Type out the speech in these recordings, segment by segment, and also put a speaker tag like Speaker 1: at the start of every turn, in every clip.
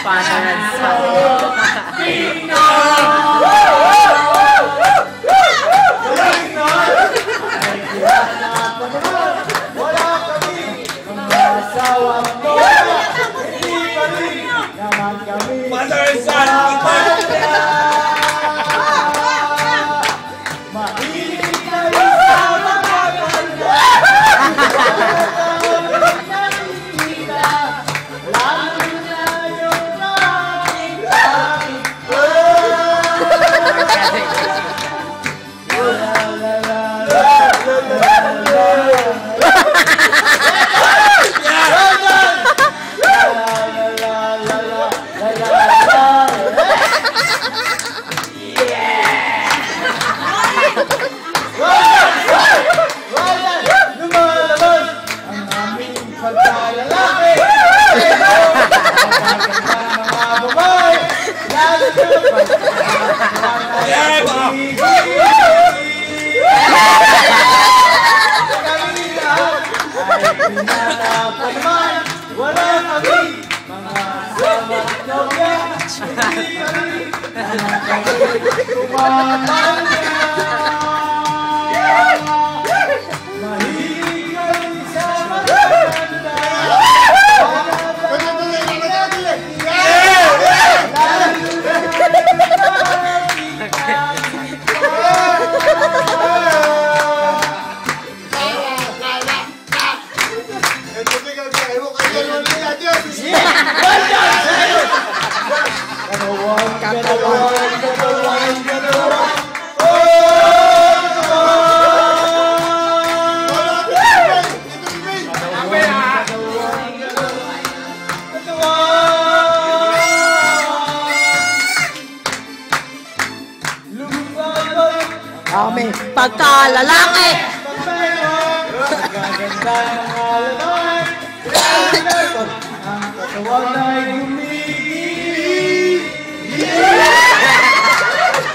Speaker 1: Father and son.
Speaker 2: Wala kami mga asawang lola. Hindi pa rin naman kami.
Speaker 3: Father and son.
Speaker 2: Mahilig kayo sa mga ganda. Lalo na yung lumalabas ang aming pagkalalaki. Mga babae, lalo na kami lahat ay pinanapan naman. Wala kami mga asawang nobya. Hindi kami naman kami kumamanya. Mahilig kami sa maganda.
Speaker 1: Amen. Pagkalalaki.
Speaker 2: Gaganda ng alaman. Ang katawan ay humigil.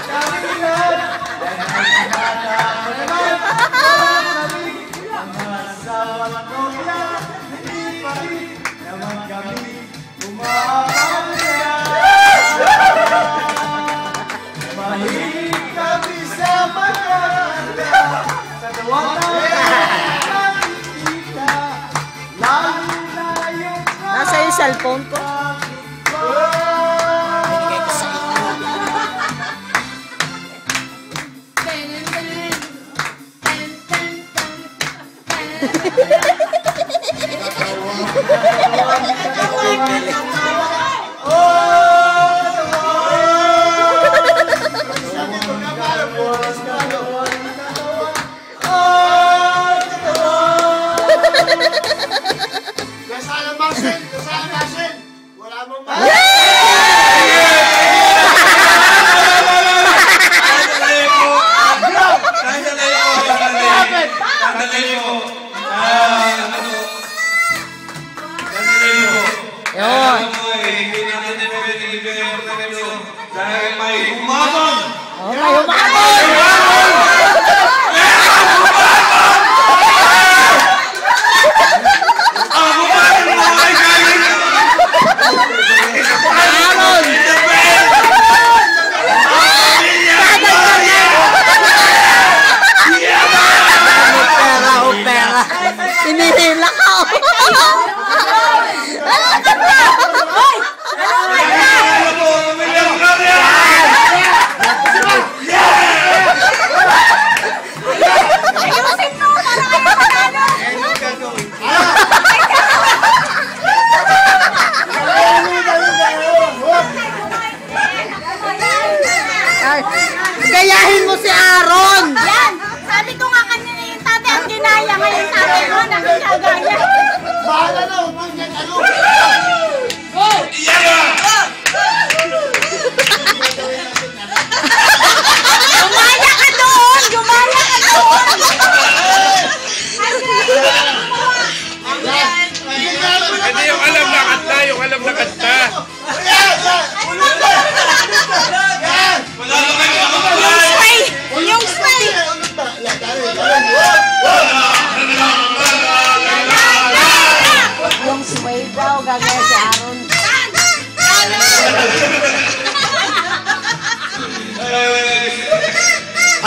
Speaker 2: Kami lahat ay pinatapan naman. Kami mga asawang nobya. Hindi pa rin naman kami kumamanya. Mahilig kami sa maganda. Sa tawanan nakikita. Lalo na yung
Speaker 1: Nasa yung cellphone ko.
Speaker 2: Wala mong
Speaker 3: dahil may umabang.
Speaker 1: Oh, may umabang! Hinihila ka!
Speaker 3: Yeah!
Speaker 1: kaya si Aaron.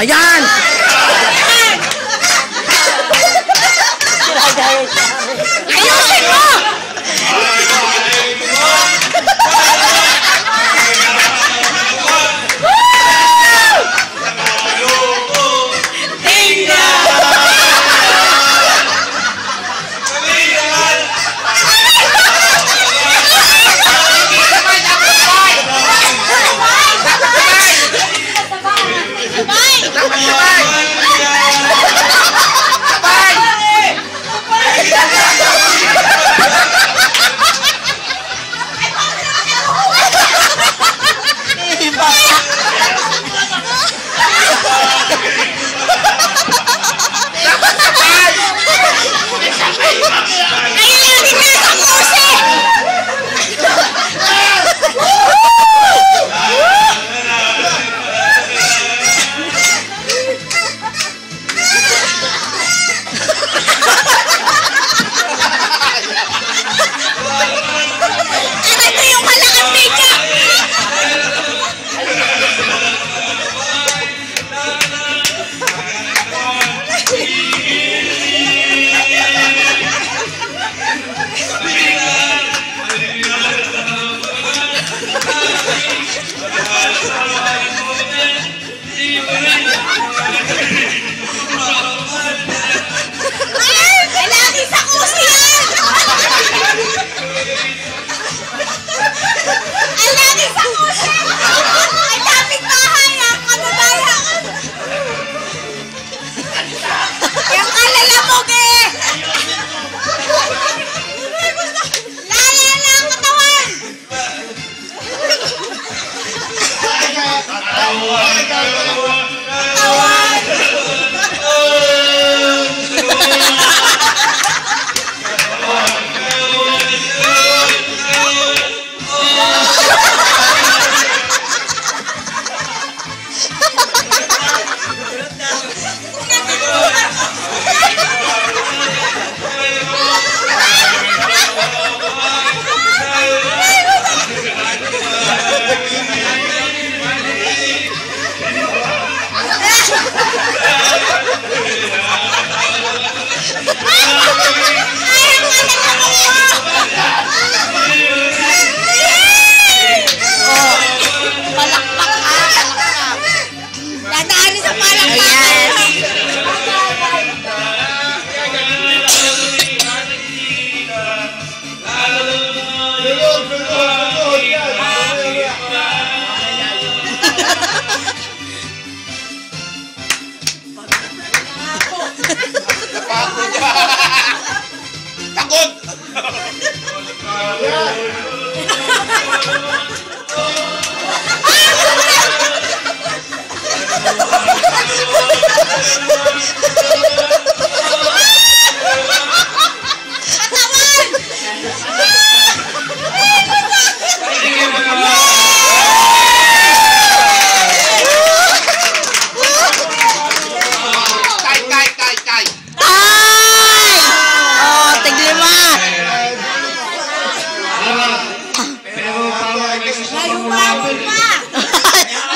Speaker 1: Ayan! Ayusin mo!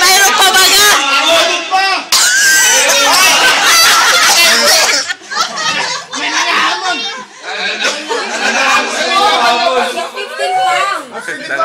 Speaker 1: Mayroon pa baga?
Speaker 2: May nakahamon!
Speaker 4: 15 lang.
Speaker 2: Sige pa,